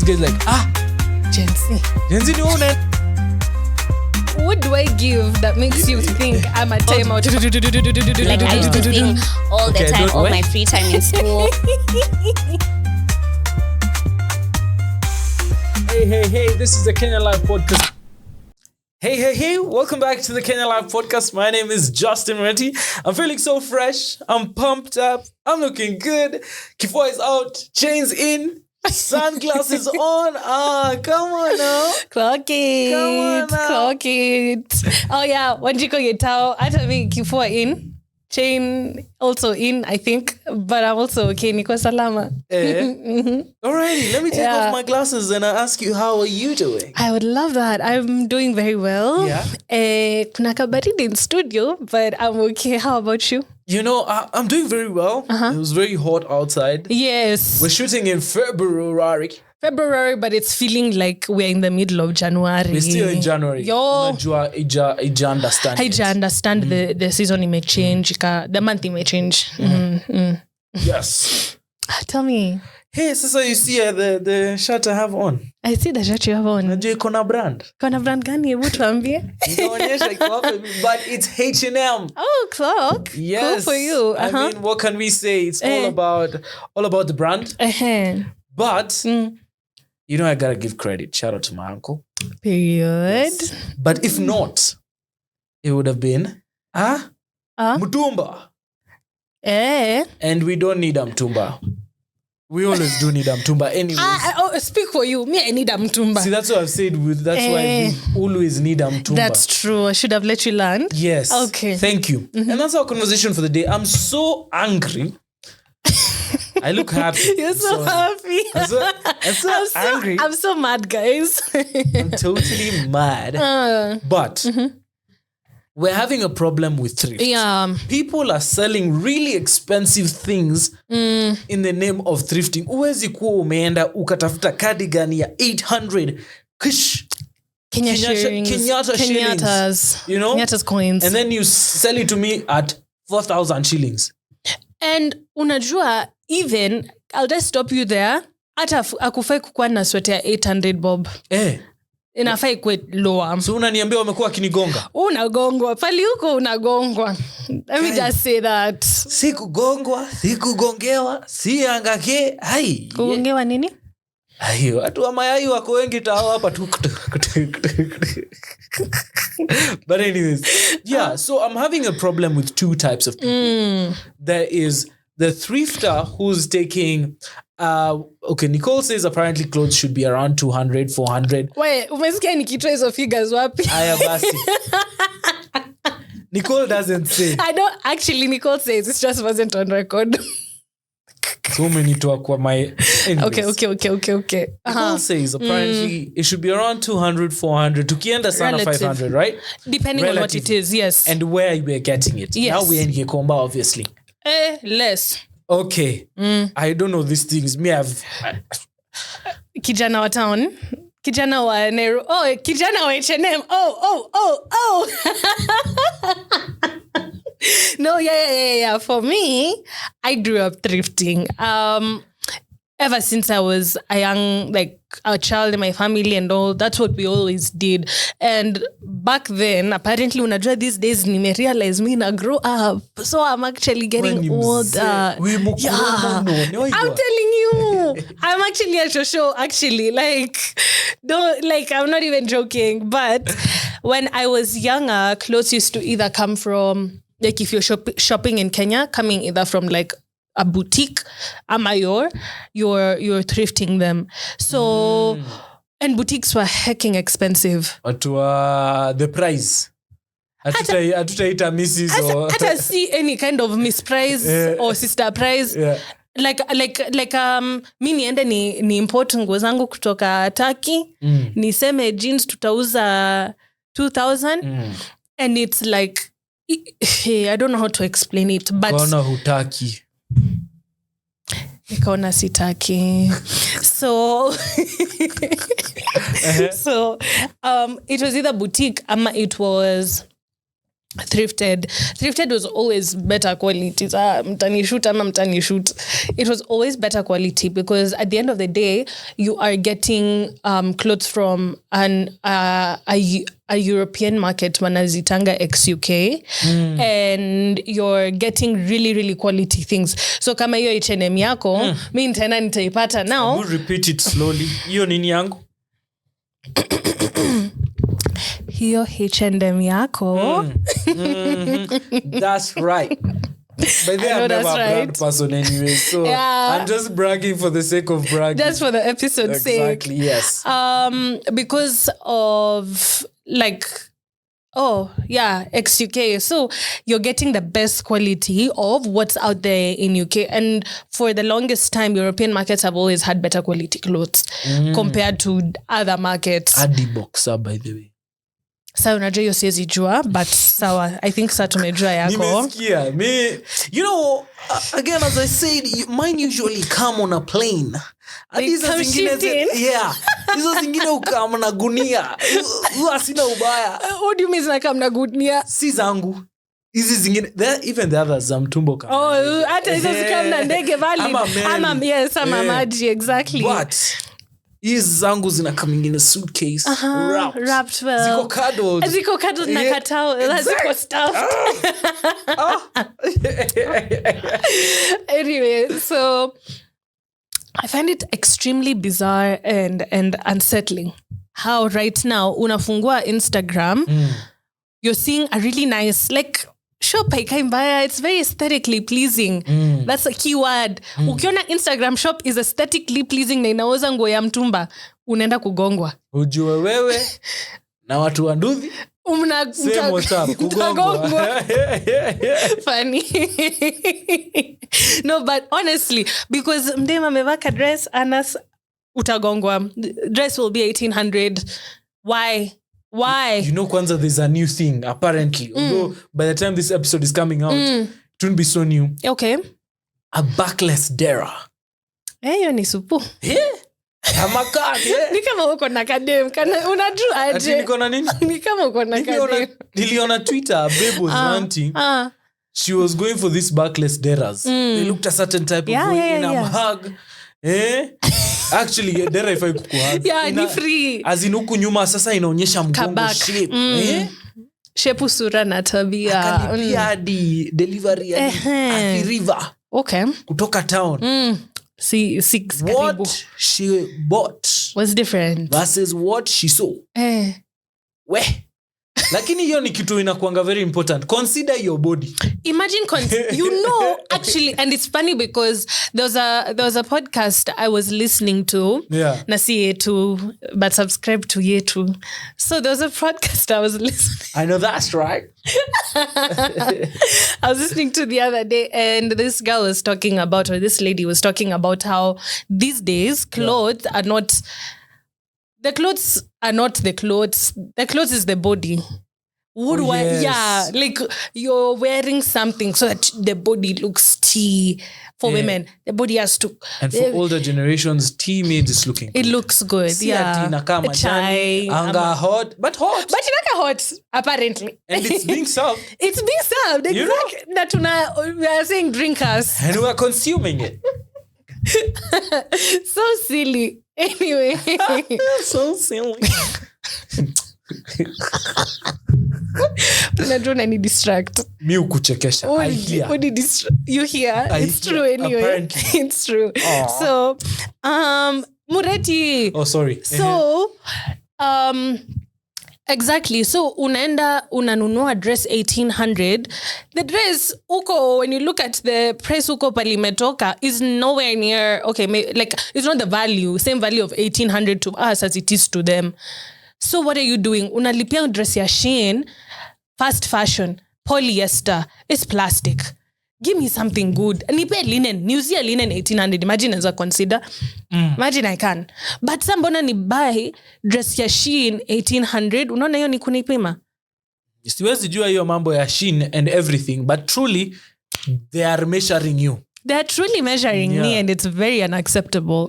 guys like, Gen Z. Gen Z own it. What do I give that makes you think I'm a timeout? Like I used to think all the time, all my free time in school. Hey, this is the Kenyan Live Podcast. Hey, welcome back to the Kenyan Live Podcast. My name is Justin Renti. I'm feeling so fresh. I'm pumped up. I'm looking good. Kifua is out. Chains in. Sunglasses on. Come on now. Clock it. Come on now. Clock it. Oh yeah, Wanjiko Yetao. Hata mi kifua in. Chain also in, I think. But I'm also okay. Niko salama. Alrighty, let me take off my glasses and I ask you, how are you doing? I would love that. I'm doing very well. Yeah. Kuna kabaridi in studio, but I'm okay. How about you? You know, I'm doing very well. It was very hot outside. Yes. We're shooting in February, but it's feeling like we're in the middle of January. We're still in January. Yo. Ija understand it. I understand the season may change. The month may change. Yes. Tell me. Hey, sasa you see the shirt I have on. I see the shirt you have on. Najua iko na brand. Kona brand gani? Hebu tuambie. Inaonyesha iko hapa, but it's H&M. Oh, clock. Yes. Cool for you. I mean, what can we say? It's all about the brand. But you know, I gotta give credit. Shout out to my uncle. Period. Yes. But if not, it would have been mtumba. And we don't need a mtumba. We always do need a mtumba anyways. Speak for you. Me, I need a mtumba. See, that's what I've said. That's why we always need a mtumba. That's true. I should have let you learn. Yes. Okay. Thank you. And that's our conversation for the day. I'm so angry. I look happy. You're so happy. I'm so angry. I'm so mad, guys. I'm totally mad. But we're having a problem with thrift. Yeah. People are selling really expensive things in the name of thrifting. Uwezi kuwa umeenda ukatafuta cardigan ya 800 Kenyatta shillings. You know? Kenyatta's coins. And then you sell it to me at 4,000 shillings. And unajua, even, I'll just stop you there. Ata akufai kukuwa na sweater ya 800 bob. Inafai kwe lower. So unaniambia wamekuwa kinigonga? Unagongwa. Pali huko unagongwa. Let me just say that. Sikugongwa, sikugongewa, siangake. Hai. Kugongewa nini? Ayo, watu wa mayai wako wengi tao hapa tu. But anyways, yeah, so I'm having a problem with two types of people. There is the thrifter who's taking Nicole says apparently clothes should be around 200, 400. Wait, umesikia nikitoa hizo figures wapi? Aya basi. Nicole doesn't say. I don't actually. Nicole says it just wasn't on record. So many talk what my. Anyways. Okay. Nicole says apparently it should be around 200, 400. Tukienda sana 500, right? Depending on what it is, yes. And where we're getting it. Yes. Now we're in Gikomba, obviously. Less. Okay. I don't know these things. Kijana wa town. Kijana wa Nero. Oh, kijana wa H&M. Oh. No, yeah. For me, I grew up thrifting. Ever since I was a child in my family and all, that's what we always did. And back then, apparently, unajua these days, nime realize me na grow up. So I'm actually getting older. I'm telling you. I'm actually at your show, actually. I'm not even joking. But when I was younger, clothes used to either come from, like if you're shopping in Kenya, coming either from like a boutique, ama you're thrifting them. So, and boutiques were hecking expensive. The price. Hatutaita Mrs. or... Hata see any kind of Miss Price or Sister Price. Yeah. Like mi niende ni import nguo zangu kutoka Turkey. Niseme jeans tutauza 2,000. And it's like, I don't know how to explain it. But Kona hutaki. Nikaona sitaki. So it was either boutique ama it was Thrifted was always better quality. Mtani shoot. It was always better quality because at the end of the day, you are getting clothes from a European market, wanazitanga ex-UK, and you're getting really, really quality things. So kama hiyo H&M yako, mi nitaenda nitaipata now. You repeat it slowly. Hiyo nini yangu? Hiyo H&M yako. That's right. But they are never a brand person anyway. So I'm just bragging for the sake of bragging. That's for the episode's sake. Exactly, yes. Because of ex-UK. So you're getting the best quality of what's out there in UK. And for the longest time, European markets have always had better quality clothes compared to other markets. Adi boxer, by the way. Sawa unajua hiyo siwezi jua, but sawa, I think sasa tumejua yako. Nimesikia. You know, again, as I said, mine usually come on a plane. Hizo zingine ukama na gunia. Huwa sina ubaya. What do you mean like na gunia? Si zangu. Hizi zingine, even the others za mtumba kama. Oh, hata hizo zikam na ndege valid. Ama maji, exactly. But hizi zangu zina coming in a suitcase, wrapped well. Ziko cuddled na katao, ziko stuffed. Anyway, so I find it extremely bizarre and unsettling how right now unafungua Instagram, you're seeing a really nice shop haikai mbaya, it's very aesthetically pleasing. That's a key word. Ukiona Instagram shop is aesthetically pleasing na inauza nguo ya mtumba, unaenda kugongwa. Ujue wewe na watu wa nduthi kugongwa. Funny. No, but honestly, because mdema amevaka dress anas utagongwa. Dress will be 1800. Why? You know, kwanza there's a new thing apparently. Although by the time this episode is coming out, it won't be so new. Okay. A backless dera. Hiyo ni supu. Ni kama uko na kadem. Unajua aje? Ati niko na nini? Ni kama uko na kadem. Niliona Twitter, a babe was ranting. She was going for these backless deras. They looked a certain type of way in a hug. Actually, dera ifai kukuhug. Ni free. As in huku nyuma sasa inaonyesha mgongo shape. Shape sura na tabia. Akalipia hadi delivery at river. Okay. Kutoka town. What she bought was different versus what she saw. Lakini hiyo ni kitu inakuanga very important. Consider your body. Imagine actually, and it's funny because there was a podcast I was listening to. Na si yetu, but subscribe to yetu. So there was a podcast I was listening. I know that's right. I was listening to the other day, and this girl was talking about, or this lady was talking about how these days clothes are not. The clothes are not the clothes. The clothes is the body. Like you're wearing something so that the body looks tea. For women, the body has to. And for older generations, tea made is looking good. It looks good. Chai, anga hot, but hot. But inaka hot, apparently. And it's being served. It's being served. Exactly. That we are saying drinkers. And we are consuming it. So silly. Anyway. So silly. Unajua ni distract. Mi ukuchekesha. I hear. You hear? It's true anyway. Apparently. It's true. Aww. So, Mureti. Oh, sorry. So, exactly. So, unanunua dress 1800. The dress, when you look at the price palimetoka, is nowhere near, it's not the same value of 1800 to us as it is to them. So what are you doing? Unalipia dress ya Shein, fast fashion, polyester, it's plastic. Give me something good. Nipe linen, niuzia linen 1800. Imagine as a consider. Imagine I can. But sambona ni buy dress ya Shein 1800, unaona hiyo ni kunipima? Siwezi jua hiyo mambo ya Shein and everything, but truly they are measuring you. They're truly measuring me, and it's very unacceptable.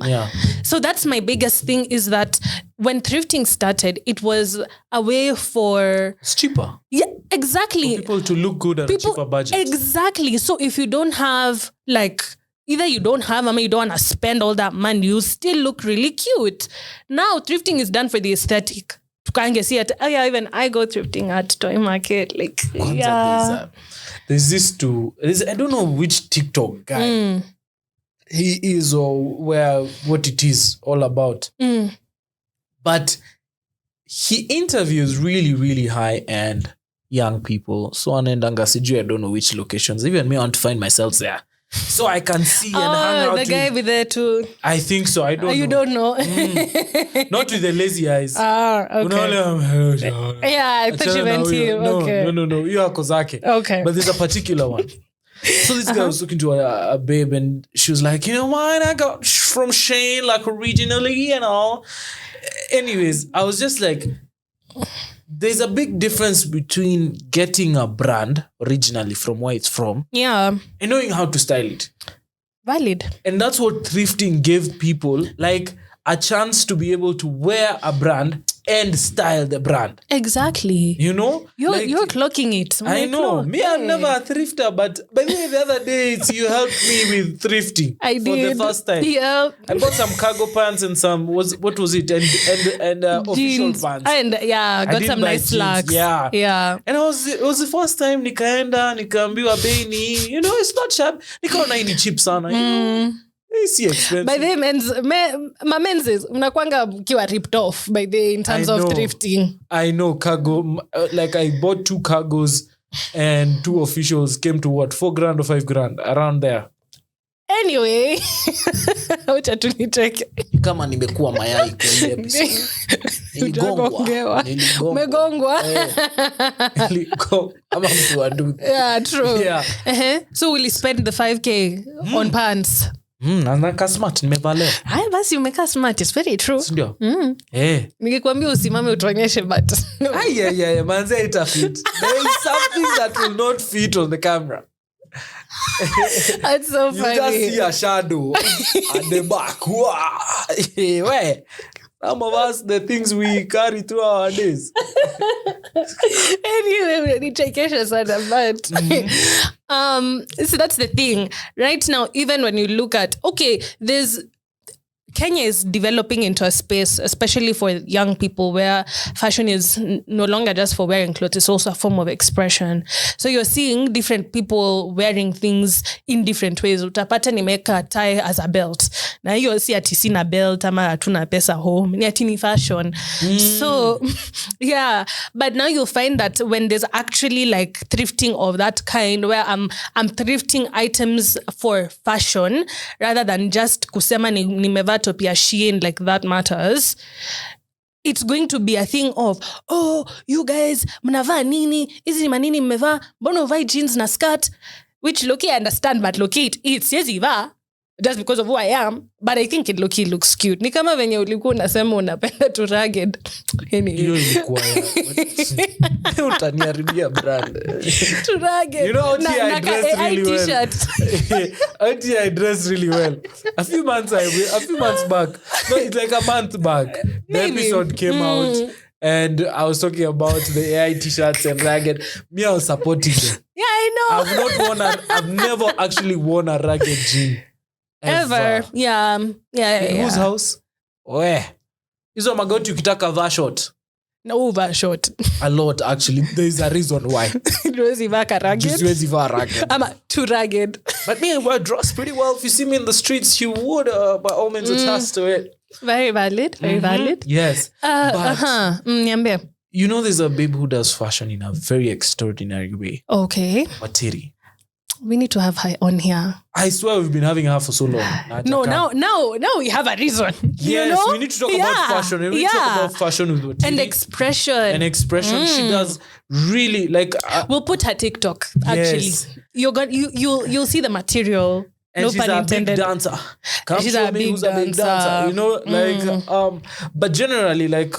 So that's my biggest thing is that when thrifting started, it was a way for... It's cheaper. Yeah, exactly. For people to look good at a cheaper budget. Exactly. So if you don't have like... Either you don't have, you don't want to spend all that money, you still look really cute. Now, thrifting is done for the aesthetic. Even I go thrifting at Toy Market. Like, there's I don't know which TikTok guy he is or what it is all about. But he interviews really, really high-end young people. So I don't know which locations. Even me, I want to find myself there. So I can see and hang out the guy with there too. I think so. I don't know. You don't know? Not with the lazy eyes. Okay. Yeah, I thought you meant him. Okay. No. You are Kozake. Okay. But there's a particular one. So this guy was talking to a babe and she was like, you know what? I got from Shane like originally and all. Anyways, I was just like... There's a big difference between getting a brand originally from where it's from, and knowing how to style it. Valid. And that's what thrifting gave people, like a chance to be able to wear a brand and style the brand. Exactly. You know? You're clocking it. I know. Me, I'm never a thrifter, but by the way, the other day, you helped me with thrifting. I did. For the first time. Yeah. I bought some cargo pants and some, what was it? And official pants. And got some nice slacks. Yeah. And it was the first time nikaambiwa bei ni, it's not sharp. Nikaona hii ni cheap sana. It's expensive. By the men's mnakwanga kiwa ripped off by the in terms of thrifting. I know cargo, like I bought 2 cargos and 2 officials came to what, $4,000 or $5,000 around there. Anyway, wacha tuniteke. Kama nimekuwa mayai kwa ile episode. Niligongwa. Umegongwa. Ama mtu wa dude. Yeah, true. Yeah. So will you spend the 5K on pants? Naka smart nimevalea. Haya basi umekaa smart, it's very true. Ndio. Nikikwambia usimame utuonyeshe but. Yeah, manze itafit. There is something that will not fit on the camera. That's so funny. You just see a shadow at the back. Where? Some of us, the things we carry through our days. Anyway, nichekesha sana, but so that's the thing. Right now, even when you look at, Kenya is developing into a space, especially for young people, where fashion is no longer just for wearing clothes, it's also a form of expression. So you're seeing different people wearing things in different ways. Utapata nimeka tie as a belt. Na hiyo si ati sina belt ama hatuna pesa home. Ni ati ni fashion. So, yeah. But now you'll find that when there's actually like thrifting of that kind, where I'm thrifting items for fashion, rather than just kusema nimeva Topia Shein, like that matters. It's going to be a thing of, you guys, mnavaa nini? Hizi ni manini mmevaa? Mbona uvai jeans na skirt? Which Loki I understand, but Loki it's yes iva. Just because of who I am, but I think it Loki looks cute. Ni kama venye ulikuwa unasema unapenda tu ragged. Hiyo ilikuwa ya. Utaniharibia brand. Tu ragged. You know, I dress really well. I dress really well. A few months back. No, it's like a month back. Maybe. The episode came out and I was talking about the AI t-shirts and ragged. Me, I was supporting them. Yeah, I know. I've never actually worn a ragged jean. Ever. Yeah. In whose house? Where? Hizo magoti ukitaka vaa short. No, vaa short. A lot, actually. There is a reason why. Siwezi vaa ragged. Siwezi vaa ragged. I'm too ragged. But me, I dress pretty well. If you see me in the streets, you would, by all means, attest to it. Very valid. Very valid. Yes. Niambie. You know, there's a babe who does fashion in a very extraordinary way. Okay. Materi. We need to have her on here. I swear we've been having her for so long. No, now we have a reason. Yes, you know? We need to talk about fashion. We need to talk about fashion with Materi. And expression. She does really like. We'll put her TikTok. Actually, yes. You'll see the material. And no she's pun a intended. big dancer. Come She's show a me big who's a big dancer. You know, like. But generally, like,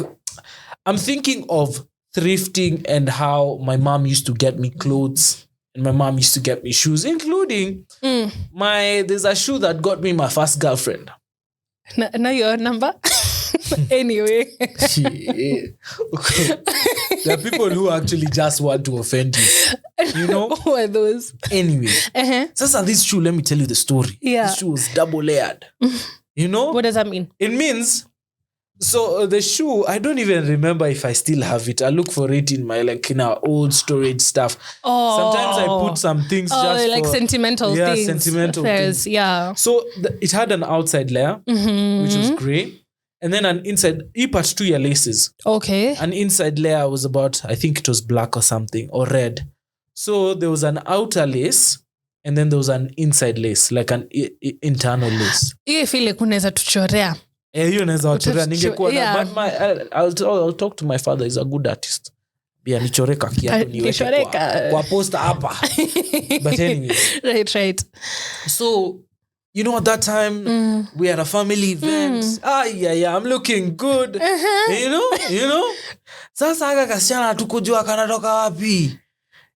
I'm thinking of thrifting and how my mom used to get me clothes. And my mom used to get me shoes, including there's a shoe that got me my first girlfriend. Now your number? Anyway. There are people who actually just want to offend you. You know? Who are those? Anyway. Sasa this shoe, let me tell you the story. Yeah. This shoe was double layered. You know? What does that mean? It means... So the shoe, I don't even remember if I still have it. I look for it in my old storage stuff. Sometimes I put some things just like for, sentimental things. Sentimental things. Yeah. So it had an outside layer, which was grey. And then an inside, part 2 year laces. Okay. An inside layer was about, I think it was black or something, or red. So there was an outer lace, and then there was an inside lace, like an internal lace. You feel like unaweza tuchorea. Hiyo naweza wachorea. Ningekuwa na, but I'll talk to my father. He's a good artist. Bia nichoreka kiatu niweke kwa poster hapa. But anyway. Right. So, you know, at that time, we had a family event. Yeah, I'm looking good. You know? Sasa haka kasichana tukujua kanatoka wapi.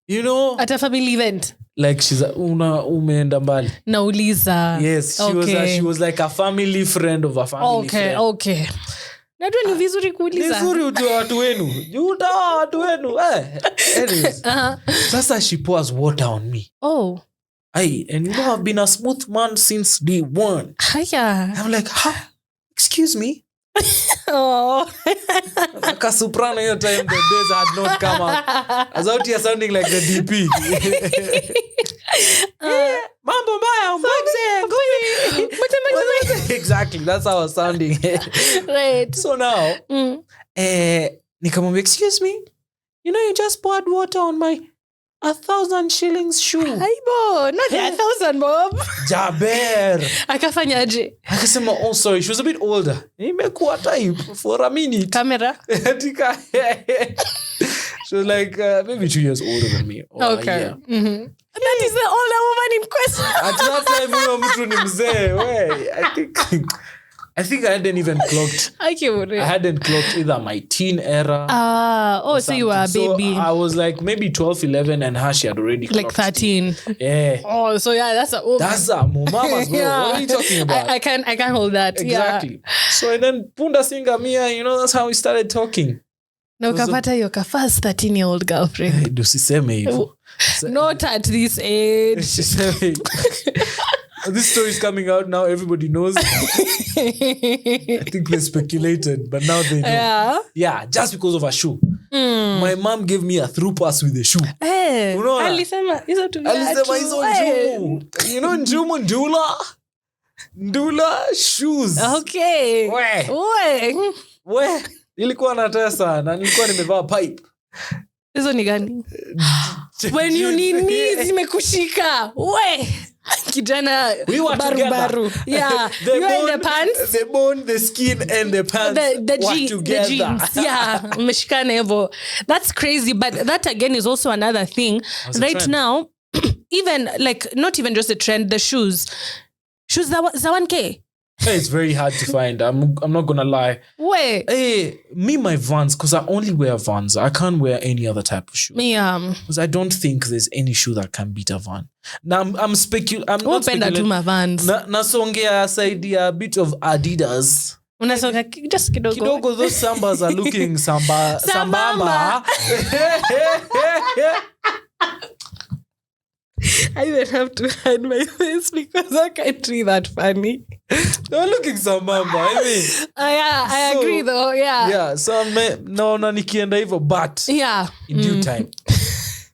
You know? At a family event. Like she's umeenda mbali. Nauliza. Yes, she was like a family friend of a family friend. Okay. Najua ni vizuri kuuliza. Vizuri ujua watu wenu. Juta watu wenu. Anyways. Sasa she pours water on me. Oh. And you know I've been a smooth man since day one. Hiya. I'm like, excuse me. Oh. Like a soprano your time, the days had not come out. I was out here sounding like the DP. Mambo mbaya, exactly, that's how I was sounding. Right. So now, nikamwambia, excuse me, you know you just poured water on my 1,000 shillings shoe. Aibo, not 1,000 Bob. Jaber. Akafanyaje? Akasema, oh sorry, she was a bit older. Imekuwa type for a minute. Camera? She was like maybe 2 years older than me. Okay. Yeah. That is the older woman in question. At that time, huyo mtu ni mzee. I think I hadn't even clocked. I hadn't clocked either my teen era. So you were a baby. So I was like maybe 12, 11, and her she had already clocked. Like 13. Yeah. Oh, so yeah, that's a mama's bro. Yeah. What are you talking about? I can't hold that. Exactly. Yeah. So and then Punda Singa Mia, you know, that's how we started talking. Na ukapata hiyo ka first 13-year-old girlfriend. Dusiseme hivyo. Not at this age. This story is coming out now. Everybody knows. I think they speculated, but now they know. Yeah, just because of a shoe. My mom gave me a through pass with the shoe. Alisema hizo njumu. You know njumu ndula shoes. Okay. We. Nilikuwa natesa na nilikuwa nimevaa pipe. Hizo ni gani? When you need zimekushika. Kijana baru. Yeah. You are in the pants. The bone, the skin and the pants the together. The jeans. Yeah. Umeshikana hivyo. That's crazy. But that again is also another thing. Right now, even like not even just a trend, the shoes za 1K. It's very hard to find. I'm not gonna lie. Me, my Vans, because I only wear Vans. I can't wear any other type of shoe. Because I don't think there's any shoe that can beat a Van. Now I'm not speculating. Nasongea side a bit of Adidas. Unasonga just kidogo. Kidogo, those sambas are looking sambamba. I even have to hide my face because I can't read that funny. They're looking sambamba. I mean, I agree though. Yeah. So no nikienda hivyo, but in due time.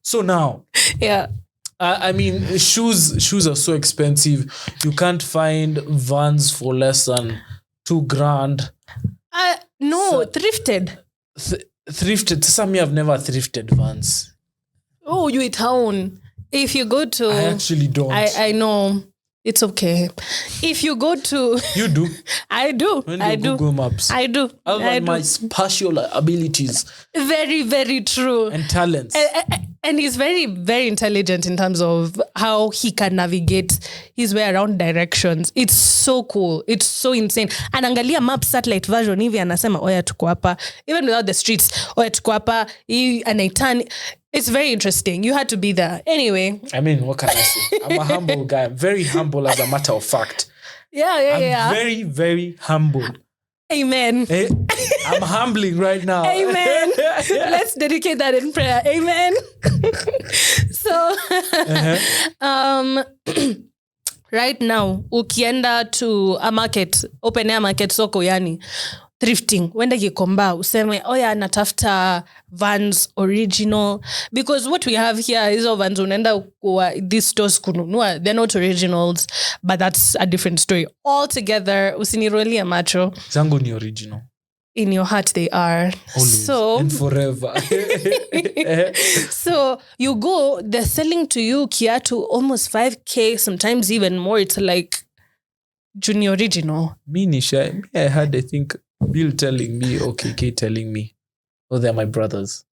So now, I mean, shoes are so expensive. You can't find Vans for less than $2,000. No, thrifted. Thrifted. Some I've never thrifted Vans. Oh, you in town. If you go to... I actually don't. I know. It's okay. If you go to... You do? I do. I do. Google Maps. I do. Other than my spatial abilities. Very, very true. And talents. And he's very, very intelligent in terms of how he can navigate his way around directions. It's so cool. It's so insane. Anaangalia map satellite version hivi anasema oya tuko hapa. Even without the streets. Oya tuko hapa. Anaitan. It's very interesting. You had to be there. Anyway. I mean, what can I say? I'm a humble guy. I'm very humble as a matter of fact. Yeah. Very, very humble. Amen. I'm humbling right now. Amen. Let's dedicate that in prayer. Amen. So, right now, ukienda to a market, open air market, soko yani, thrifting, wenda Gikomba, useme, natafuta Vans original. Because what we have here is all Vans, unenda these stores kununua, they're not originals, but that's a different story. All together, usiniroli macho. Zangu ni original. In your heart they are. Always. So and forever. So you go, they're selling to you kiatu almost 5K, sometimes even more. It's like junior original. Me I had, I think, Bill telling me, okay, telling me, they're my brothers.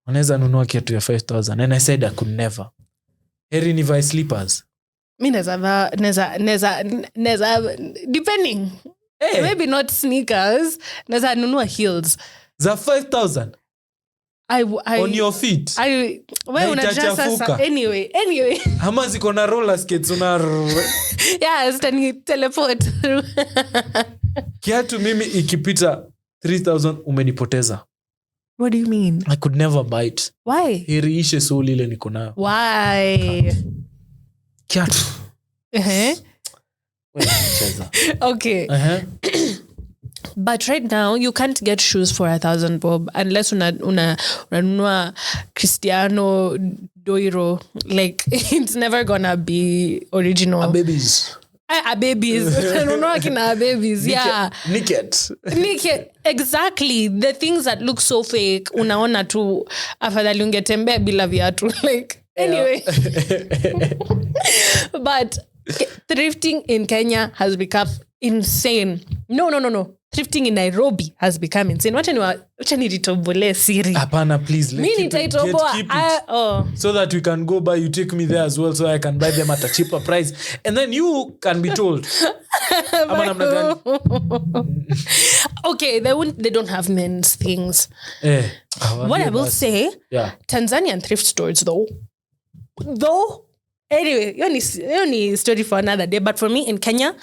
Unaweza nunua kiatu ya 5,000. And I said I could never. Heri nivae slippers. Mi neza depending. Hey. Maybe not sneakers. Neza nunua heels. Za 5,000. On your feet. Unajua sasa. Anyway. Hama ziko na roller skates Yes, tani teleport. Kiatu mimi ikipita 3,000 umenipoteza. What do you mean? I could never buy it. Why? Heri ishe soul ile niko nayo. Why? Kiatu. Okay. But right now you can't get shoes for 1,000 bob unless unanunua Cristiano Doiro. Like it's never gonna be original. A babies. Unanunua kina babies. Yeah. Naked. Exactly. The things that look so fake. Unaona tu afadhali ungetembea bila viatu. Like anyway. But thrifting in Kenya has become insane. No. Thrifting in Nairobi has become insane. Wacha nitobole siri. Hapana, please. Keep it. So that we can go buy. You take me there as well, so I can buy them at a cheaper price, and then you can be told. Okay, they don't have men's things. What I will say, Tanzanian thrift stores though. Anyway, you need story for another day. But for me in Kenya,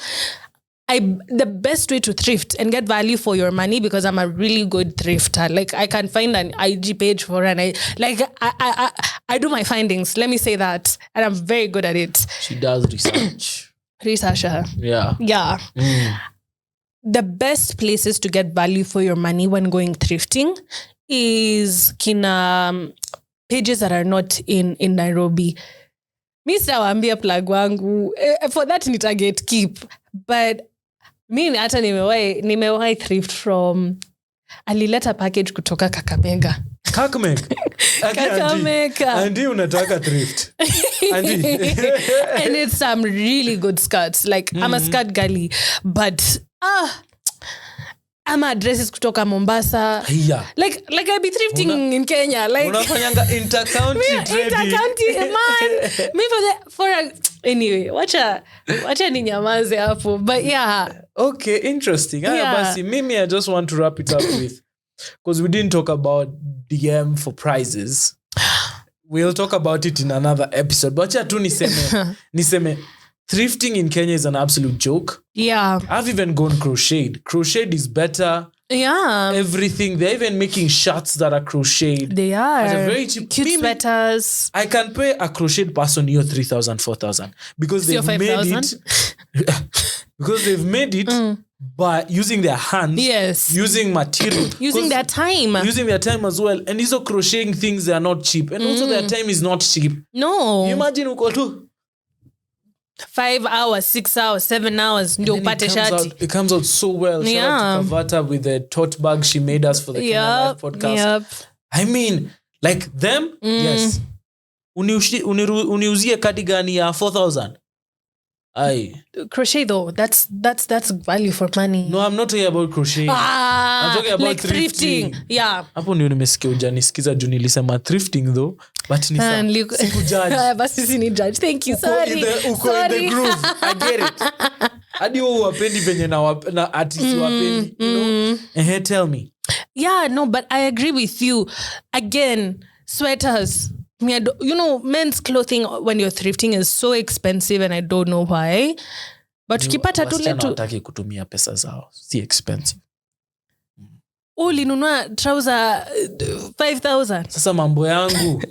the best way to thrift and get value for your money, because I'm a really good thrifter. Like I can find an IG page for and I do my findings. Let me say that, and I'm very good at it. She does research. Researcher. Yeah. The best places to get value for your money when going thrifting is pages that are not in Nairobi. Mr. Wambia plug wangu. For that nita gatekeep. But mimi hata nimewahi thrift from alileta package kutoka Kakamega. Andi unataka thrift. Andi. And it's some really good skirts. Like I'm a skirt girly, but I'm dresses kutoka Mombasa. Yeah. Like I be thrifting in Kenya. Like unafanyanga intercounty trading. Intercounty, man. Me anyway, wacha ninyamaze hapo. But yeah. Okay, interesting. Basi, mimi I just want to wrap it up with, because we didn't talk about DM for prizes. We'll talk about it in another episode. But wacha tu niseme thrifting in Kenya is an absolute joke. Yeah. I've even gone crocheted. Crocheted is better. Yeah. Everything. They're even making shirts that are crocheted. They are. At a very cheap. Cute sweaters. I can pay a crocheted person here 3,000, 4,000. Because they've made it. Because they've made it by using their hands. Yes. Using material. Using their time. Using their time as well. And these are crocheting things, they are not cheap. And also their time is not cheap. No. You imagine uko tu 5 hours, 6 hours, 7 hours. Ndio upate shati. It comes out so well. Shout out to Kavata with the tote bag she made us for the Kenyan Life podcast. Yep. I mean, like them, yes. Uniuzie cardigan ya 4,000. Crochet though, that's value for money. No, I'm not talking about crochet. I'm talking about like thrifting. Yeah. Hapo ndio nimesikia ujanisikiza juu nilisema thrifting though, but ni sikujudge. Basi si ni judge. Thank you. Sorry. Uko in the groove. I get it. Hadi wewe wapendi penye na artist wapendi, you know? Tell me. Yeah, no, but I agree with you. Again, sweaters. You know, men's clothing when you're thrifting is so expensive, and I don't know why. but ukipata tu wasichana letu wataki kutumia pesa zao, si expensive. ulinunua trouser 5,000. Sasa mambo yangu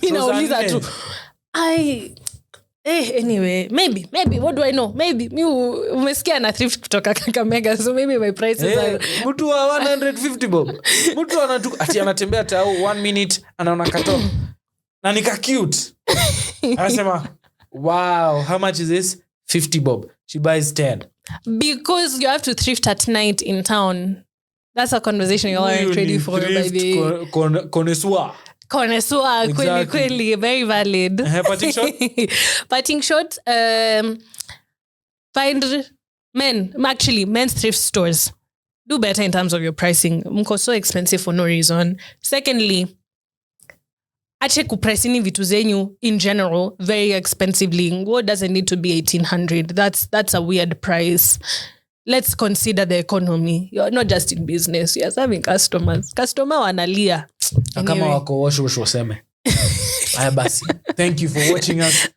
Mimi nauliza tu anyway, maybe what do I know, maybe mi umesikia na thrift kutoka Kakamega, so maybe my prices are mtu wa 150 bob, mtu ati anatembea tao 1 minute anaona kato na nika cute, anasema wow, how much is this? 50 bob. She buys 10 because you have to thrift at night in town. That's a conversation you aren't ready for, baby. Connoisseur. Kweli, very valid. Parting shot? Parting shot, find men's thrift stores. Do better in terms of your pricing. Mko so expensive for no reason. Secondly, ache kupricing vitu zenyu in general very expensively. Nguo doesn't need to be 1,800. That's a weird price. Let's consider the economy. You're not just in business. You're serving customers. Customer wanalia. Kama wako washo waseme. Aya basi. Thank you for watching us.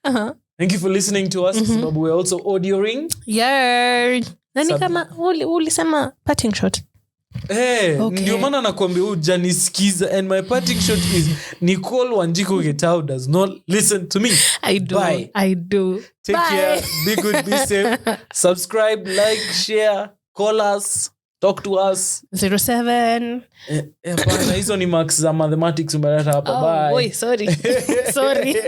Thank you for listening to us. Sababu we're also audioing. Yeah. Nani kama ulisema parting shot? Ndio maana nakwambia hujanisikiza, and my parting shot is Nicole Wanjiko Getao does not listen to me. I do. Bye. I do. Take Bye. care. Be good, be safe. Subscribe, like, share, call us, talk to us. 07. Hizo ni marks za mathematics umeleta hapa. Bye. Sorry.